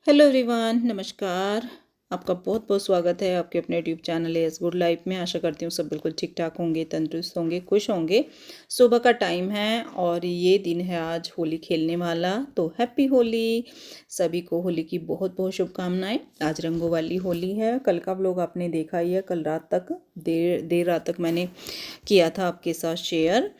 Hello everyone, नमस्कार। आपका बहुत बहुत स्वागत है आपके अपने YouTube channel S good life में। आशा करती हूँ सब बिल्कुल ठीक ठाक होंगे, तंदुरुस्त होंगे, खुश होंगे। सुबह का टाइम है और ये दिन है आज होली खेलने वाला। तो हैप्पी होली सभी को। होली की बहुत बहुत शुभकामनाएं। आज रंगों वाली होली है। कल का व्लॉग आपने देखा ही है। कल रात तक देर देर रात तक मैंने किया था आपके साथ शेयर।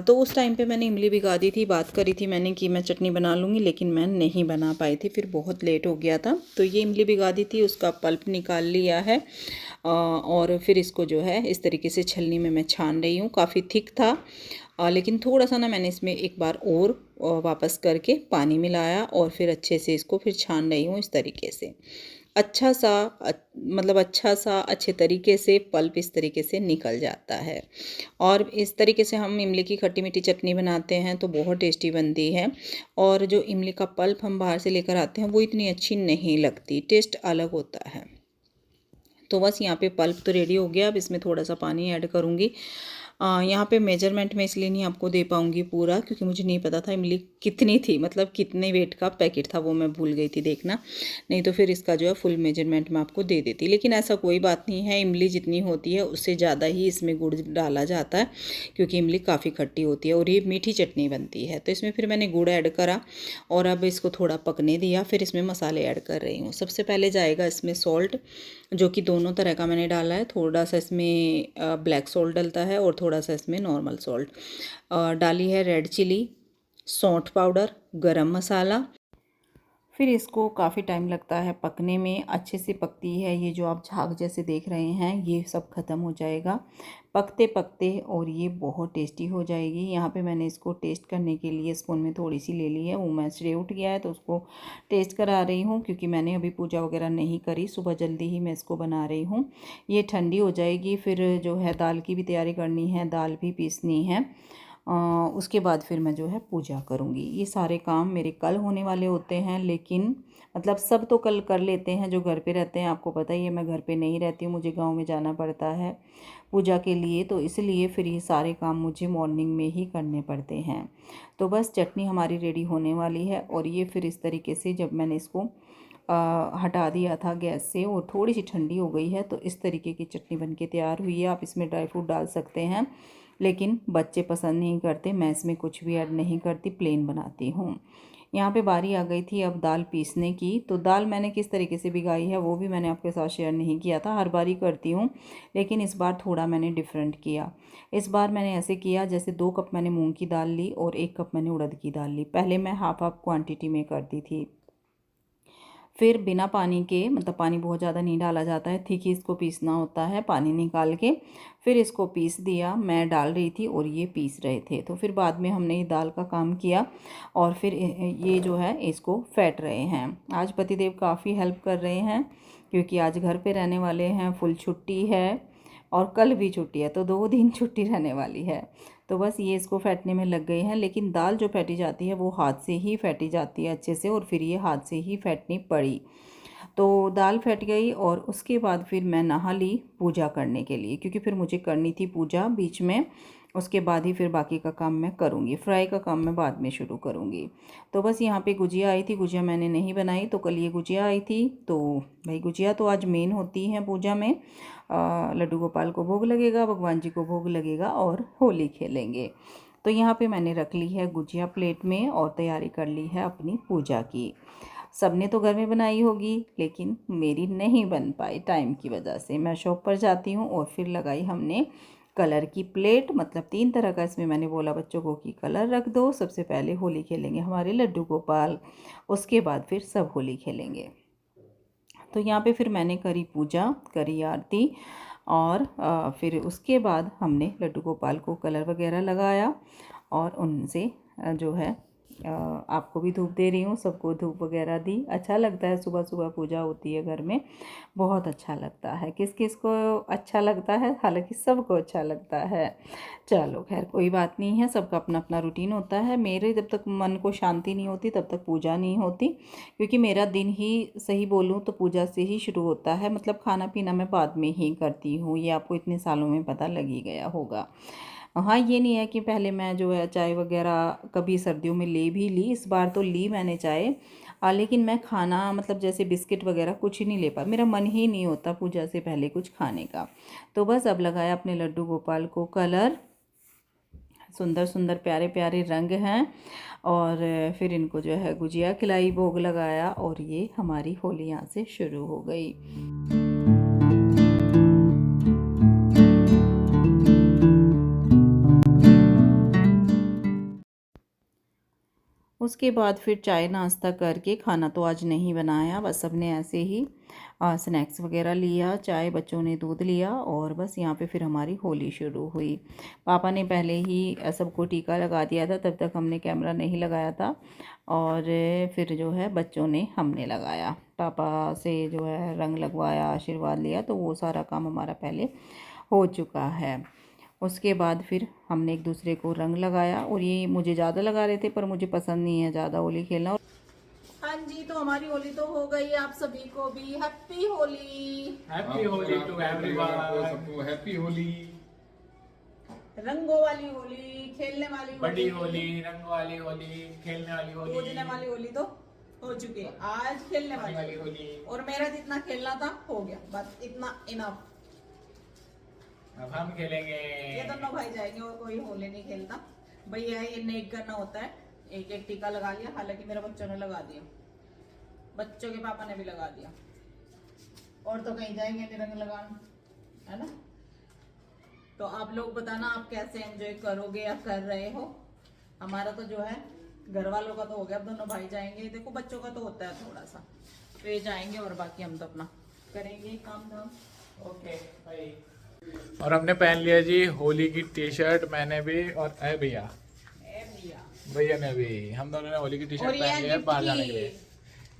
तो उस टाइम पे मैंने इमली भिगा दी थी। बात करी थी मैंने कि मैं चटनी बना लूँगी, लेकिन मैं नहीं बना पाई थी, फिर बहुत लेट हो गया था। तो ये इमली भिगा दी थी, उसका पल्प निकाल लिया है। और फिर इसको जो है इस तरीके से छलनी में मैं छान रही हूँ। काफ़ी थिक था, लेकिन थोड़ा सा ना मैंने इसमें एक बार और वापस करके पानी मिलाया और फिर अच्छे से इसको फिर छान रही हूँ इस तरीके से। अच्छा सा मतलब अच्छा सा अच्छे तरीके से पल्प इस तरीके से निकल जाता है। और इस तरीके से हम इमली की खट्टी मीठी चटनी बनाते हैं तो बहुत टेस्टी बनती है। और जो इमली का पल्प हम बाहर से लेकर आते हैं वो इतनी अच्छी नहीं लगती, टेस्ट अलग होता है। तो बस यहाँ पे पल्प तो रेडी हो गया। अब इसमें थोड़ा सा पानी ऐड करूँगी। यहाँ पे मेजरमेंट में इसलिए नहीं आपको दे पाऊँगी पूरा, क्योंकि मुझे नहीं पता था इमली कितनी थी, मतलब कितने वेट का पैकेट था वो मैं भूल गई थी देखना। नहीं तो फिर इसका जो है फुल मेजरमेंट मैं आपको दे देती। लेकिन ऐसा कोई बात नहीं है, इमली जितनी होती है उससे ज़्यादा ही इसमें गुड़ डाला जाता है, क्योंकि इमली काफ़ी खट्टी होती है और ये मीठी चटनी बनती है। तो इसमें फिर मैंने गुड़ ऐड करा और अब इसको थोड़ा पकने दिया। फिर इसमें मसाले ऐड कर रही हूँ। सबसे पहले जाएगा इसमें सॉल्ट, जो कि दोनों तरह का मैंने डाला है। थोड़ा सा इसमें ब्लैक सॉल्ट डलता है और थोड़ा सा इसमें नॉर्मल सॉल्ट डाली है। रेड चिली, सौंठ पाउडर, गरम मसाला। फिर इसको काफ़ी टाइम लगता है पकने में। अच्छे से पकती है, ये जो आप झाग जैसे देख रहे हैं ये सब ख़त्म हो जाएगा पकते पकते और ये बहुत टेस्टी हो जाएगी। यहाँ पे मैंने इसको टेस्ट करने के लिए स्पून में थोड़ी सी ले ली है। वो मैचड़े उठ गया है तो उसको टेस्ट करा रही हूँ, क्योंकि मैंने अभी पूजा वगैरह नहीं करी, सुबह जल्दी ही मैं इसको बना रही हूँ। ये ठंडी हो जाएगी। फिर जो है दाल की भी तैयारी करनी है, दाल भी पीसनी है। उसके बाद फिर मैं जो है पूजा करूँगी। ये सारे काम मेरे कल होने वाले होते हैं, लेकिन मतलब सब तो कल कर लेते हैं जो घर पे रहते हैं। आपको पता ही है मैं घर पे नहीं रहती हूँ, मुझे गांव में जाना पड़ता है पूजा के लिए। तो इसलिए फिर ये सारे काम मुझे मॉर्निंग में ही करने पड़ते हैं। तो बस चटनी हमारी रेडी होने वाली है। और ये फिर इस तरीके से जब मैंने इसको हटा दिया था गैस से और थोड़ी सी ठंडी हो गई है, तो इस तरीके की चटनी बनके तैयार हुई है। आप इसमें ड्राई फ्रूट डाल सकते हैं, लेकिन बच्चे पसंद नहीं करते। मैं इसमें कुछ भी ऐड नहीं करती, प्लेन बनाती हूँ। यहाँ पे बारी आ गई थी अब दाल पीसने की। तो दाल मैंने किस तरीके से भिगाई है वो भी मैंने आपके साथ शेयर नहीं किया था, हर बारी करती हूँ, लेकिन इस बार थोड़ा मैंने डिफरेंट किया। इस बार मैंने ऐसे किया जैसे 2 कप मैंने मूंग की दाल ली और 1 कप मैंने उड़द की दाल ली। पहले मैं हाफ हाफ क्वांटिटी में करती थी। फिर बिना पानी के, मतलब पानी बहुत ज़्यादा नहीं डाला जाता है, ठीक ही इसको पीसना होता है पानी निकाल के। फिर इसको पीस दिया, मैं डाल रही थी और ये पीस रहे थे। तो फिर बाद में हमने ये दाल का काम किया और फिर ये जो है इसको फेंट रहे हैं। आज पतिदेव काफ़ी हेल्प कर रहे हैं, क्योंकि आज घर पे रहने वाले हैं, फुल छुट्टी है और कल भी छुट्टी है, तो 2 दिन छुट्टी रहने वाली है। तो बस ये इसको फेंटने में लग गए हैं। लेकिन दाल जो फेंटी जाती है वो हाथ से ही फेंटी जाती है अच्छे से, और फिर ये हाथ से ही फेंटनी पड़ी। तो दाल फट गई और उसके बाद फिर मैं नहा ली पूजा करने के लिए, क्योंकि फिर मुझे करनी थी पूजा बीच में। उसके बाद ही फिर बाकी का काम मैं करूँगी, फ्राई का काम मैं बाद में शुरू करूँगी। तो बस यहाँ पे गुजिया आई थी, गुजिया मैंने नहीं बनाई, तो कल ये गुजिया आई थी। तो भाई गुजिया तो आज मेन होती है पूजा में। लड्डू गोपाल को भोग लगेगा, भगवान जी को भोग लगेगा और होली खेलेंगे। तो यहाँ पे मैंने रख ली है गुजिया प्लेट में और तैयारी कर ली है अपनी पूजा की। सबने तो घर में बनाई होगी, लेकिन मेरी नहीं बन पाई टाइम की वजह से। मैं शॉप पर जाती हूँ और फिर लगाई हमने कलर की प्लेट। मतलब 3 तरह का इसमें मैंने बोला बच्चों को कि कलर रख दो। सबसे पहले होली खेलेंगे हमारे लड्डू गोपाल, उसके बाद फिर सब होली खेलेंगे। तो यहाँ पे फिर मैंने करी पूजा, करी आरती और फिर उसके बाद हमने लड्डू गोपाल को कलर वगैरह लगाया और उनसे जो है आपको भी धूप दे रही हूँ, सबको धूप वगैरह दी। अच्छा लगता है, सुबह सुबह पूजा होती है घर में, बहुत अच्छा लगता है। किस किस को अच्छा लगता है, हालांकि सबको अच्छा लगता है। चलो खैर कोई बात नहीं है, सबका अपना अपना रूटीन होता है। मेरे जब तक मन को शांति नहीं होती तब तक पूजा नहीं होती, क्योंकि मेरा दिन ही सही बोलूँ तो पूजा से ही शुरू होता है। मतलब खाना पीना मैं बाद में ही करती हूँ, ये आपको इतने सालों में पता लग ही गया होगा। हाँ, ये नहीं है कि पहले मैं जो है चाय वगैरह कभी सर्दियों में ले भी ली, इस बार तो ली मैंने चाय। लेकिन मैं खाना मतलब जैसे बिस्किट वगैरह कुछ ही नहीं ले पा, मेरा मन ही नहीं होता पूजा से पहले कुछ खाने का। तो बस अब लगाया अपने लड्डू गोपाल को कलर, सुंदर सुंदर प्यारे प्यारे रंग हैं। और फिर इनको जो है गुजिया खिलाई, भोग लगाया, और ये हमारी होली यहाँ से शुरू हो गई। उसके बाद फिर चाय नाश्ता करके, खाना तो आज नहीं बनाया, बस सबने ऐसे ही स्नैक्स वगैरह लिया, चाय, बच्चों ने दूध लिया, और बस यहाँ पे फिर हमारी होली शुरू हुई। पापा ने पहले ही सबको टीका लगा दिया था, तब तक हमने कैमरा नहीं लगाया था, और फिर जो है बच्चों ने हमने लगाया, पापा से जो है रंग लगवाया, आशीर्वाद लिया, तो वो सारा काम हमारा पहले हो चुका है। उसके बाद फिर हमने एक दूसरे को रंग लगाया, और ये मुझे ज़्यादा लगा रहे थे पर मुझे पसंद नहीं है ज़्यादा होली खेलना। हाँ जी, तो हमारी होली तो हो गई, आप सभी को भी happy Holi. Happy Holi to everyone, सबको हैप्पी होली। रंगों वाली होली, खेलने वाली होली, बड़ी होली, रंग वाली होली, खेलने वाली होली, पूजने वाली होली तो हो चुकी है, आज खेलने वाली होली। और मेरा जितना खेलना था हो गया, बस इतना इनफ। अब हम खेलेंगे। ये दोनों भाई जाएंगे, और कोई होली नहीं खेलता भैया, ये नेक करना होता है। एक एक टीका लगा लिया, हालांकि मेरे बच्चों ने लगा दिया, बच्चों के पापा ने भी लगा दिया, और तो कहीं जाएंगे नहीं रंग लगाना, है ना। तो आप लोग बताना आप कैसे एंजॉय करोगे या कर रहे हो। हमारा तो जो है घर वालों का तो हो गया, अब दोनों भाई जाएंगे, देखो बच्चों का तो होता है थोड़ा सा, तो ये जाएंगे, और बाकी हम तो अपना करेंगे काम धाम। ओके भाई। और हमने पहन लिया जी होली की टी शर्ट, मैंने भी, और भैया भैया ने भी, हम दोनों ने होली की टी शर्ट पहन लिया बाहर जाने के लिए।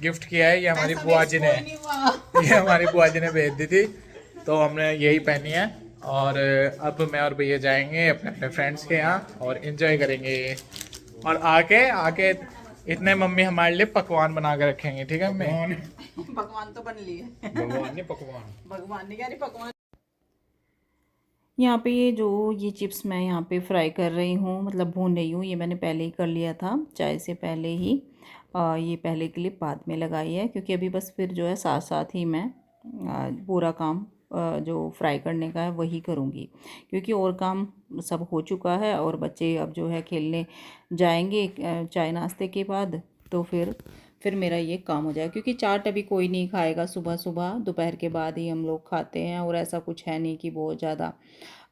गिफ्ट किया है, ये हमारी बुआ जी ने, ये हमारी बुआ जी ने भेज दी थी, तो हमने यही पहनी है। और अब मैं और भैया जाएंगे अपने अपने फ्रेंड्स के यहाँ और एंजॉय करेंगे। और आके इतने मम्मी हमारे लिए पकवान बना के रखेंगे, ठीक है मम्मी? पकवान तो बन लिए, भगवान ने पकवान, भगवान ने क्या पकवान। यहाँ पे ये चिप्स मैं यहाँ पे फ्राई कर रही हूँ, मतलब भून रही हूँ, ये मैंने पहले ही कर लिया था चाय से पहले ही। ये पहले क्लिप बाद में लगाई है, क्योंकि अभी बस फिर जो है साथ साथ ही मैं पूरा काम जो फ्राई करने का है वही करूँगी, क्योंकि और काम सब हो चुका है, और बच्चे अब जो है खेलने जाएंगे चाय नाश्ते के बाद, तो फिर मेरा ये काम हो जाए, क्योंकि चाट अभी कोई नहीं खाएगा, सुबह सुबह दोपहर के बाद ही हम लोग खाते हैं, और ऐसा कुछ है नहीं कि बहुत ज़्यादा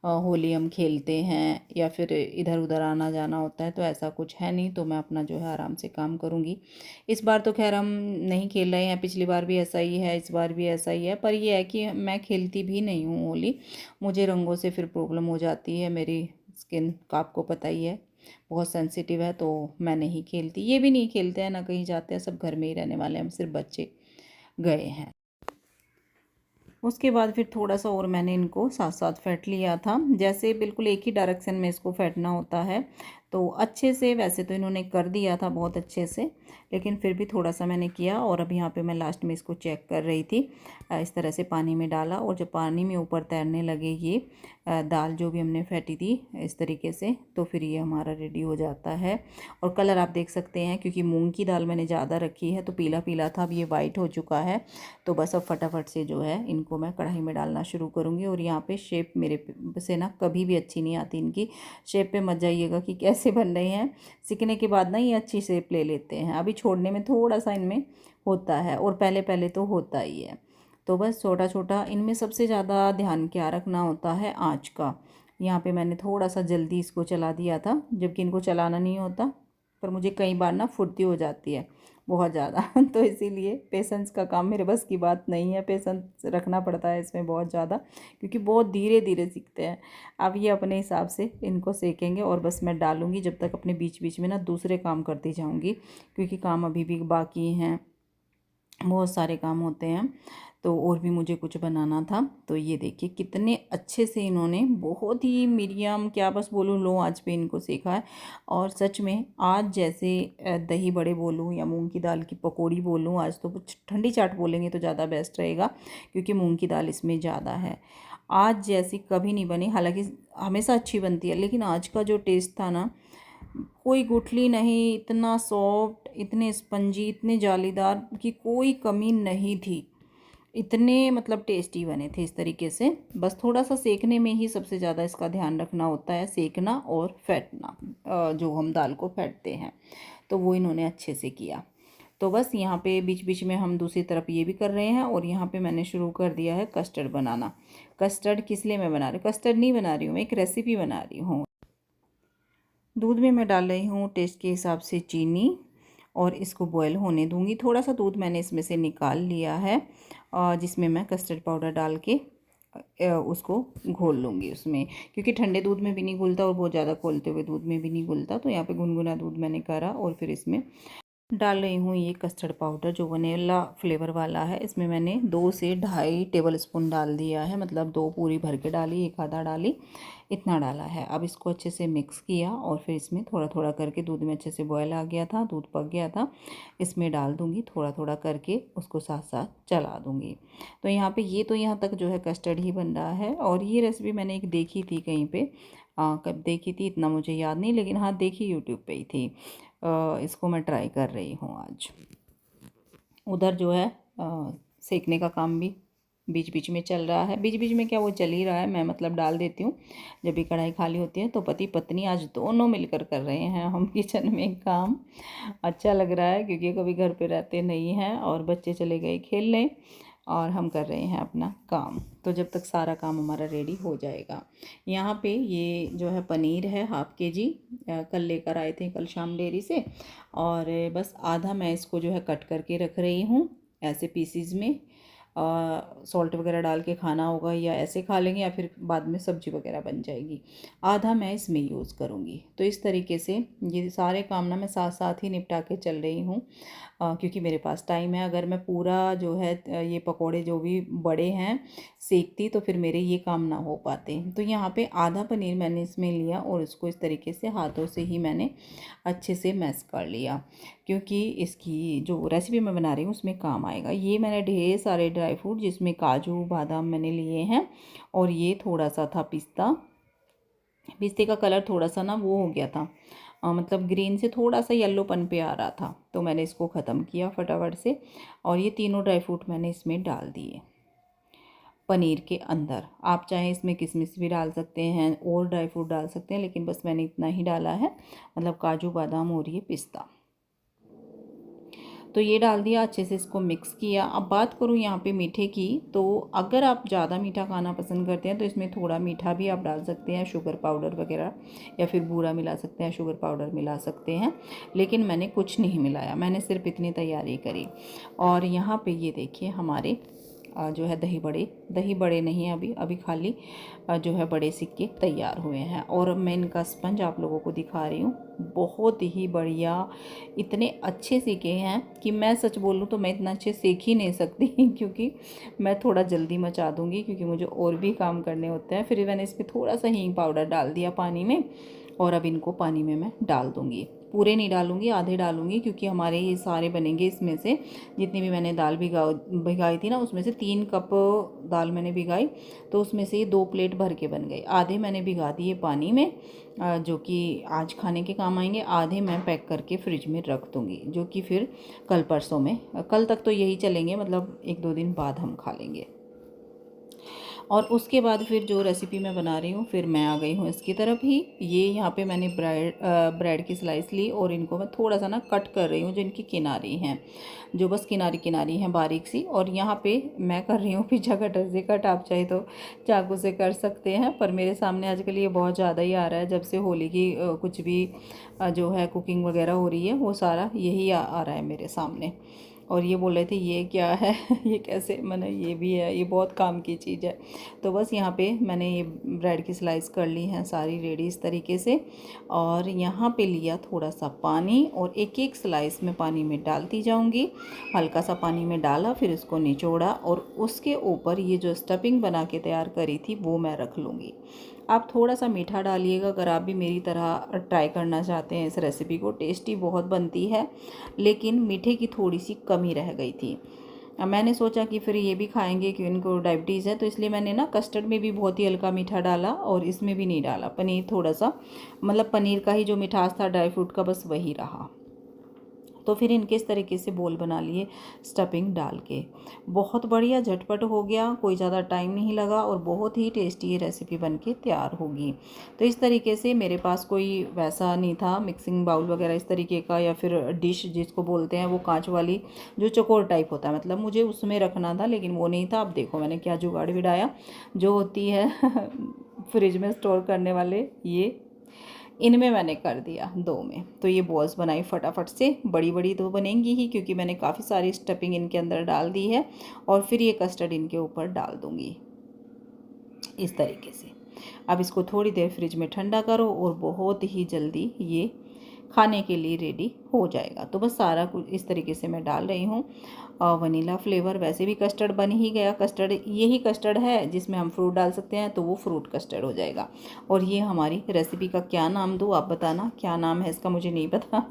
होली हम खेलते हैं या फिर इधर उधर आना जाना होता है, तो ऐसा कुछ है नहीं। तो मैं अपना जो है आराम से काम करूँगी। इस बार तो खैर हम नहीं खेल रहे हैं, पिछली बार भी ऐसा ही है, इस बार भी ऐसा ही है, पर यह है कि मैं खेलती भी नहीं हूँ होली, मुझे रंगों से फिर प्रॉब्लम हो जाती है, मेरी स्किन का आपको पता ही है बहुत सेंसिटिव है, तो मैं नहीं खेलती। ये भी नहीं खेलते हैं, ना कहीं जाते हैं, सब घर में ही रहने वाले हैं, हम सिर्फ बच्चे गए हैं। उसके बाद फिर थोड़ा सा और मैंने इनको साथ साथ फेंट लिया था, जैसे बिल्कुल एक ही डायरेक्शन में इसको फेंटना होता है, तो अच्छे से वैसे तो इन्होंने कर दिया था बहुत अच्छे से, लेकिन फिर भी थोड़ा सा मैंने किया। और अब यहाँ पे मैं लास्ट में इसको चेक कर रही थी, इस तरह से पानी में डाला, और जब पानी में ऊपर तैरने लगे ये दाल जो भी हमने फेंटी थी इस तरीके से, तो फिर ये हमारा रेडी हो जाता है। और कलर आप देख सकते हैं, क्योंकि मूंग की दाल मैंने ज़्यादा रखी है तो पीला पीला था, अब ये वाइट हो चुका है। तो बस अब फटाफट से जो है इनको मैं कढ़ाई में डालना शुरू करूँगी। और यहाँ पे शेप मेरे से ना कभी भी अच्छी नहीं आती, इनकी शेप पे मत जाइएगा कि कैसे बन रहे हैं, सीखने के बाद ना ये अच्छी शेप ले लेते हैं, अभी छोड़ने में थोड़ा सा इनमें होता है, और पहले पहले तो होता ही है। तो बस छोटा छोटा इनमें सबसे ज़्यादा ध्यान क्या रखना होता है आँच का। यहाँ पे मैंने थोड़ा सा जल्दी इसको चला दिया था, जबकि इनको चलाना नहीं होता, पर मुझे कई बार ना फुर्ती हो जाती है बहुत ज़्यादा तो इसीलिए पेशेंस का काम मेरे बस की बात नहीं है, पेशेंस रखना पड़ता है इसमें बहुत ज़्यादा, क्योंकि बहुत धीरे धीरे सीखते हैं। अब ये अपने हिसाब से इनको सेकेंगे, और बस मैं डालूँगी जब तक, अपने बीच बीच में ना दूसरे काम करती जाऊँगी, क्योंकि काम अभी भी बाकी हैं, बहुत सारे काम होते हैं, तो और भी मुझे कुछ बनाना था। तो ये देखिए कितने अच्छे से इन्होंने, बहुत ही मीडियम क्या बस बोलूँ लो आंच पे इनको सेका है। और सच में आज जैसे दही बड़े बोलूँ या मूंग की दाल की पकौड़ी बोलूँ, आज तो कुछ ठंडी चाट बोलेंगे तो ज़्यादा बेस्ट रहेगा, क्योंकि मूंग की दाल इसमें ज़्यादा है। आज जैसी कभी नहीं बनी, हालांकि हमेशा अच्छी बनती है, लेकिन आज का जो टेस्ट था ना कोई गुठली नहीं, इतना सॉफ्ट, इतने स्पंजी, इतने जालीदार कि कोई कमी नहीं थी। इतने मतलब टेस्टी बने थे इस तरीके से। बस थोड़ा सा सेकने में ही सबसे ज़्यादा इसका ध्यान रखना होता है, सेकना और फेंटना, जो हम दाल को फेंटते हैं, तो वो इन्होंने अच्छे से किया। तो बस यहाँ पे बीच बीच में हम दूसरी तरफ ये भी कर रहे हैं। और यहाँ पे मैंने शुरू कर दिया है कस्टर्ड बनाना। कस्टर्ड किस लिए मैं बना रही हूँ, कस्टर्ड नहीं बना रही हूँ, मैं एक रेसिपी बना रही हूँ। दूध में मैं डाल रही हूँ टेस्ट के हिसाब से चीनी, और इसको बॉयल होने दूंगी। थोड़ा सा दूध मैंने इसमें से निकाल लिया है, जिसमें मैं कस्टर्ड पाउडर डाल के उसको घोल लूँगी उसमें, क्योंकि ठंडे दूध में भी नहीं घुलता और बहुत ज़्यादा खोलते हुए दूध में भी नहीं घुलता। तो यहाँ पे गुनगुना दूध मैंने करा और फिर इसमें डाल रही हूँ ये कस्टर्ड पाउडर जो वनीला फ्लेवर वाला है। इसमें मैंने 2 से ढाई टेबल स्पून डाल दिया है, मतलब 2 पूरी भर के डाली, एक आधा डाली, इतना डाला है। अब इसको अच्छे से मिक्स किया और फिर इसमें थोड़ा थोड़ा करके, दूध में अच्छे से बॉयल आ गया था, दूध पक गया था, इसमें डाल दूँगी थोड़ा थोड़ा करके, उसको साथ साथ चला दूँगी। तो यहाँ पे ये तो यहाँ तक जो है कस्टर्ड ही बन रहा है। और ये रेसिपी मैंने एक देखी थी कहीं पे, कब देखी थी इतना मुझे याद नहीं, लेकिन हाँ देखी यूट्यूब पे ही थी। इसको मैं ट्राई कर रही हूँ आज। उधर जो है सेकने का काम भी बीच बीच में चल रहा है। बीच बीच में क्या, वो चल ही रहा है, मैं मतलब डाल देती हूँ जब भी कढ़ाई खाली होती है। तो पति पत्नी आज दोनों मिलकर कर रहे हैं हम किचन में काम। अच्छा लग रहा है क्योंकि कभी घर पे रहते नहीं हैं और बच्चे चले गए खेलने और हम कर रहे हैं अपना काम। तो जब तक सारा काम हमारा रेडी हो जाएगा। यहाँ पे ये जो है पनीर है 1/2 kg, कल लेकर आए थे, कल शाम डेयरी से। और बस आधा मैं इसको जो है कट करके रख रही हूँ ऐसे पीसीज में। सॉल्ट वगैरह डाल के खाना होगा, या ऐसे खा लेंगे, या फिर बाद में सब्जी वगैरह बन जाएगी। आधा मैं इसमें यूज़ करूँगी। तो इस तरीके से ये सारे काम ना मैं साथ साथ ही निपटा के चल रही हूँ, क्योंकि मेरे पास टाइम है। अगर मैं पूरा जो है ये पकोड़े जो भी बड़े हैं सेकती, तो फिर मेरे ये काम ना हो पाते। तो यहाँ पे आधा पनीर मैंने इसमें लिया और उसको इस तरीके से हाथों से ही मैंने अच्छे से मैश कर लिया, क्योंकि इसकी जो रेसिपी मैं बना रही हूँ उसमें काम आएगा। ये मैंने ढेर सारे ड्राई फ्रूट, जिसमें काजू बादाम मैंने लिए हैं, और ये थोड़ा सा था पिस्ता। पिस्ते का कलर थोड़ा सा ना वो हो गया था, मतलब ग्रीन से थोड़ा सा येल्लोपन पे आ रहा था, तो मैंने इसको ख़त्म किया फटाफट से। और ये तीनों ड्राई फ्रूट मैंने इसमें डाल दिए पनीर के अंदर। आप चाहें इसमें किशमिश भी डाल सकते हैं और ड्राई फ्रूट डाल सकते हैं, लेकिन बस मैंने इतना ही डाला है, मतलब काजू बादाम और ये पिस्ता। तो ये डाल दिया, अच्छे से इसको मिक्स किया। अब बात करूँ यहाँ पे मीठे की, तो अगर आप ज़्यादा मीठा खाना पसंद करते हैं तो इसमें थोड़ा मीठा भी आप डाल सकते हैं, शुगर पाउडर वगैरह, या फिर बूरा मिला सकते हैं, शुगर पाउडर मिला सकते हैं। लेकिन मैंने कुछ नहीं मिलाया, मैंने सिर्फ इतनी तैयारी करी। और यहाँ पे ये देखिए हमारे जो है दही बड़े नहीं अभी अभी खाली जो है बड़े सिक्के तैयार हुए हैं। और मैं इनका स्पंज आप लोगों को दिखा रही हूँ, बहुत ही बढ़िया, इतने अच्छे सीखे हैं कि मैं सच बोलूँ तो मैं इतना अच्छे सीख ही नहीं सकती क्योंकि मैं थोड़ा जल्दी मचा दूँगी, क्योंकि मुझे और भी काम करने होते हैं। फिर मैंने इस पर थोड़ा सा हींग पाउडर डाल दिया पानी में, और अब इनको पानी में मैं डाल दूँगी। पूरे नहीं डालूँगी, आधे डालूँगी, क्योंकि हमारे ये सारे बनेंगे इसमें से, जितनी भी मैंने दाल भिगाई थी ना, उसमें से 3 कप दाल मैंने भिगाई, तो उसमें से ये 2 प्लेट भर के बन गए। आधे मैंने भिगा दिए पानी में, जो कि आज खाने के काम आएंगे। आधे मैं पैक करके फ्रिज में रख दूँगी, जो कि फिर कल परसों में, कल तक तो यही चलेंगे, मतलब 1-2 दिन बाद हम खा लेंगे। और उसके बाद फिर जो रेसिपी मैं बना रही हूँ, फिर मैं आ गई हूँ इसकी तरफ ही। ये यहाँ पे मैंने ब्रेड की स्लाइस ली और इनको मैं थोड़ा सा ना कट कर रही हूँ, जो इनकी किनारी हैं, जो बस किनारी किनारी हैं बारीक सी। और यहाँ पे मैं कर रही हूँ पिज़्ज़ा कटर से कट, आप चाहे तो चाकू से कर सकते हैं, पर मेरे सामने आजकल ये बहुत ज़्यादा ही आ रहा है। जब से होली की कुछ भी जो है कुकिंग वगैरह हो रही है, वो सारा यही आ रहा है मेरे सामने। और ये बोल रहे थे ये क्या है ये कैसे, मैंने ये भी है, ये बहुत काम की चीज़ है। तो बस यहाँ पे मैंने ये ब्रेड की स्लाइस कर ली हैं सारी रेडी इस तरीके से। और यहाँ पे लिया थोड़ा सा पानी, और एक एक स्लाइस में पानी में डालती जाऊँगी। हल्का सा पानी में डाला, फिर इसको निचोड़ा, और उसके ऊपर ये जो स्टफिंग बना के तैयार करी थी वो मैं रख लूँगी। आप थोड़ा सा मीठा डालिएगा अगर आप भी मेरी तरह ट्राई करना चाहते हैं इस रेसिपी को। टेस्टी बहुत बनती है, लेकिन मीठे की थोड़ी सी कमी रह गई थी। अब मैंने सोचा कि फिर ये भी खाएंगे कि इनको डायबिटीज़ है, तो इसलिए मैंने ना कस्टर्ड में भी बहुत ही हल्का मीठा डाला और इसमें भी नहीं डाला। पनीर थोड़ा सा, मतलब पनीर का ही जो मिठास था ड्राई फ्रूट का, बस वही रहा। तो फिर इनके इस तरीके से बोल बना लिए स्टफिंग डाल के। बहुत बढ़िया झटपट हो गया, कोई ज़्यादा टाइम नहीं लगा और बहुत ही टेस्टी ये रेसिपी बन के तैयार होगी। तो इस तरीके से मेरे पास कोई वैसा नहीं था मिक्सिंग बाउल वगैरह इस तरीके का, या फिर डिश जिसको बोलते हैं वो कांच वाली जो चौकोर टाइप होता है, मतलब मुझे उसमें रखना था, लेकिन वो नहीं था। अब देखो मैंने क्या जुगाड़ बिड़ाया, जो होती है फ्रिज में स्टोर करने वाले, ये इनमें मैंने कर दिया 2 में। तो ये बॉल्स बनाई फटाफट से, बड़ी बड़ी तो बनेंगी ही क्योंकि मैंने काफ़ी सारी स्टफिंग इनके अंदर डाल दी है। और फिर ये कस्टर्ड इनके ऊपर डाल दूँगी इस तरीके से। अब इसको थोड़ी देर फ्रिज में ठंडा करो और बहुत ही जल्दी ये खाने के लिए रेडी हो जाएगा। तो बस सारा कुछ इस तरीके से मैं डाल रही हूँ। वनीला फ्लेवर, वैसे भी कस्टर्ड बन ही गया। कस्टर्ड यही कस्टर्ड है जिसमें हम फ्रूट डाल सकते हैं, तो वो फ्रूट कस्टर्ड हो जाएगा। और ये हमारी रेसिपी का क्या नाम दूँ, आप बताना क्या नाम है इसका, मुझे नहीं पता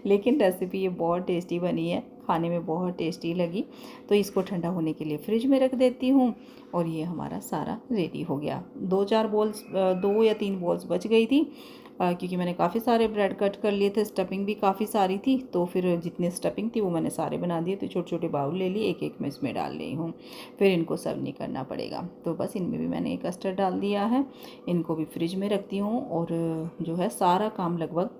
लेकिन रेसिपी ये बहुत टेस्टी बनी है, खाने में बहुत टेस्टी लगी। तो इसको ठंडा होने के लिए फ्रिज में रख देती हूँ और ये हमारा सारा रेडी हो गया। 2-4 बॉल्स, 2 या 3 बॉल्स बच गई थी क्योंकि मैंने काफ़ी सारे ब्रेड कट कर लिए थे, स्टफिंग भी काफ़ी सारी थी, तो फिर जितनी स्टफिंग थी वो मैंने सारे बना दिए। तो छोटे छोटे बाउल ले लिए, एक एक मैं इसमें डाल रही हूँ, फिर इनको सर्व नहीं करना पड़ेगा। तो बस इनमें भी मैंने एक कस्टर्ड डाल दिया है, इनको भी फ्रिज में रखती हूँ। और जो है सारा काम लगभग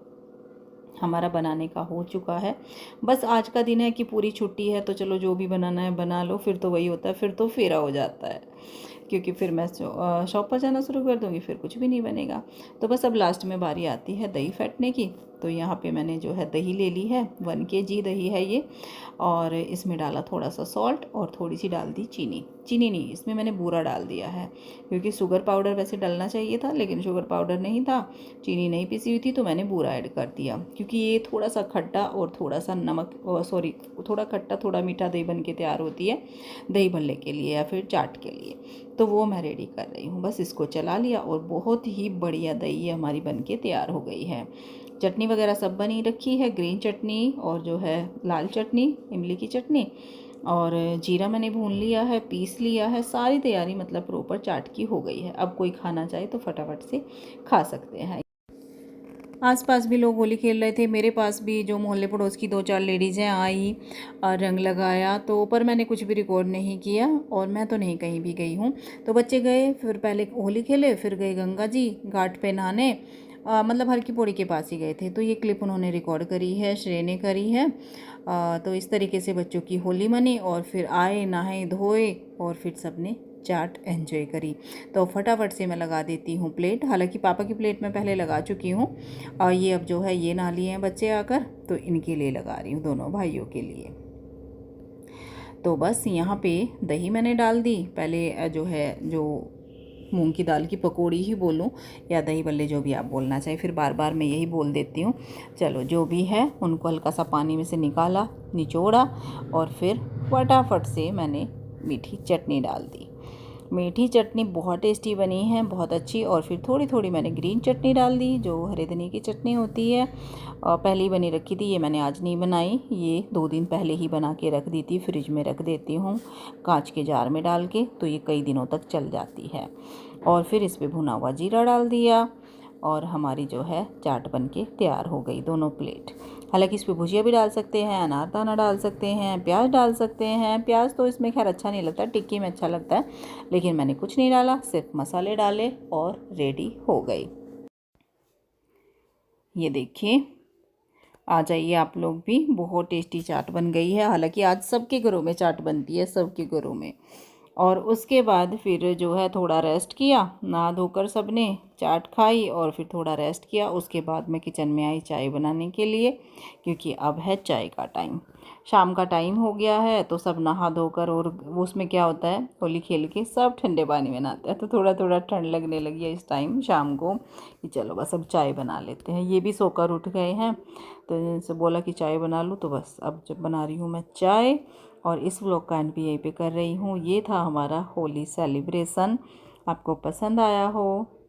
हमारा बनाने का हो चुका है। बस आज का दिन है कि पूरी छुट्टी है, तो चलो जो भी बनाना है बना लो, फिर तो वही होता है, फिर तो फेरा हो जाता है, क्योंकि फिर मैं शॉप पर जाना शुरू कर दूँगी, फिर कुछ भी नहीं बनेगा। तो बस अब लास्ट में बारी आती है दही फेंटने की। तो यहाँ पे मैंने जो है दही ले ली है, 1 kg दही है ये, और इसमें डाला थोड़ा सा सॉल्ट और थोड़ी सी डाल दी चीनी। चीनी नहीं, इसमें मैंने बूरा डाल दिया है, क्योंकि शुगर पाउडर वैसे डलना चाहिए था लेकिन शुगर पाउडर नहीं था, चीनी नहीं पिसी हुई थी, तो मैंने बूरा ऐड कर दिया। क्योंकि ये थोड़ा सा खट्टा और थोड़ा सा नमक, सॉरी, थोड़ा खट्टा थोड़ा मीठा दही बन के तैयार होती है, दही भल्ले के लिए या फिर चाट के लिए। तो वो मैं रेडी कर रही हूँ। बस इसको चला लिया और बहुत ही बढ़िया दही हमारी बन के तैयार हो गई है। चटनी वगैरह सब बनी रखी है, ग्रीन चटनी और जो है लाल चटनी, इमली की चटनी, और जीरा मैंने भून लिया है, पीस लिया है, सारी तैयारी मतलब प्रॉपर चाट की हो गई है। अब कोई खाना चाहे तो फटाफट से खा सकते हैं। आसपास भी लोग होली खेल रहे थे, मेरे पास भी जो मोहल्ले पड़ोस की 2-4 लेडीज़ हैं आई, रंग लगाया, तो पर मैंने कुछ भी रिकॉर्ड नहीं किया और मैं तो नहीं कहीं भी गई हूँ। तो बच्चे गए, फिर पहले होली खेले, फिर गए गंगा जी घाट पे नहाने, मतलब हर की पौड़ी के पास ही गए थे। तो ये क्लिप उन्होंने रिकॉर्ड करी है, श्रेय ने करी है। तो इस तरीके से बच्चों की होली मनी और फिर आए, नहाए धोए और फिर सबने चाट एंजॉय करी। तो फटाफट से मैं लगा देती हूँ प्लेट। हालांकि पापा की प्लेट मैं पहले लगा चुकी हूँ, और ये अब जो है ये नहा लिए हैं बच्चे आकर, तो इनके लिए लगा रही हूँ, दोनों भाइयों के लिए। तो बस यहाँ पे दही मैंने डाल दी पहले, जो है जो मूंग की दाल की पकौड़ी ही बोलूँ या दही बल्ले, जो भी आप बोलना चाहिए, फिर बार बार मैं यही बोल देती हूँ। चलो जो भी है, उनको हल्का सा पानी में से निकाला, निचोड़ा, और फिर फटाफट से मैंने मीठी चटनी डाल दी। मीठी चटनी बहुत टेस्टी बनी है, बहुत अच्छी। और फिर थोड़ी थोड़ी मैंने ग्रीन चटनी डाल दी, जो हरे धनिए की चटनी होती है, और पहले ही बनी रखी थी, ये मैंने आज नहीं बनाई, ये 2 दिन पहले ही बना के रख दी थी, फ्रिज में रख देती हूँ कांच के जार में डाल के, तो ये कई दिनों तक चल जाती है। और फिर इस पर भुना हुआ जीरा डाल दिया और हमारी जो है चाट बन के तैयार हो गई, दोनों प्लेट। हालांकि इस पर भुजिया भी डाल सकते हैं, अनारदाना डाल सकते हैं, प्याज डाल सकते हैं। प्याज तो इसमें खैर अच्छा नहीं लगता, टिक्की में अच्छा लगता है, लेकिन मैंने कुछ नहीं डाला, सिर्फ मसाले डाले और रेडी हो गई। ये देखिए, आ जाइए आप लोग भी, बहुत टेस्टी चाट बन गई है। हालांकि आज सबके घरों में चाट बनती है, सबके घरों में। और उसके बाद फिर जो है थोड़ा रेस्ट किया, नहा धोकर सबने चाट खाई और फिर थोड़ा रेस्ट किया। उसके बाद मैं किचन में आई चाय बनाने के लिए, क्योंकि अब है चाय का टाइम, शाम का टाइम हो गया है। तो सब नहा धोकर, और उसमें क्या होता है, होली खेल के सब ठंडे पानी में नहाते हैं, तो थोड़ा थोड़ा ठंड लगने लगी है इस टाइम शाम को, कि चलो बस अब चाय बना लेते हैं। ये भी सोकर उठ गए हैं, तो इनसे बोला कि चाय बना लूँ, तो बस अब जब बना रही हूँ मैं चाय। और इस व्लॉग का एंड भी यहीं पे कर रही हूँ। ये था हमारा होली सेलिब्रेशन। आपको पसंद आया हो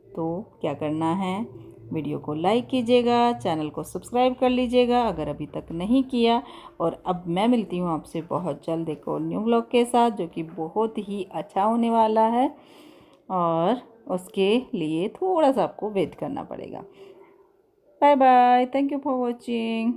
तो क्या करना है, वीडियो को लाइक कीजिएगा, चैनल को सब्सक्राइब कर लीजिएगा अगर अभी तक नहीं किया। और अब मैं मिलती हूँ आपसे बहुत जल्द एक और न्यू व्लॉग के साथ, जो कि बहुत ही अच्छा होने वाला है और उसके लिए थोड़ा सा आपको वेट करना पड़ेगा। Bye bye, thank you for watching.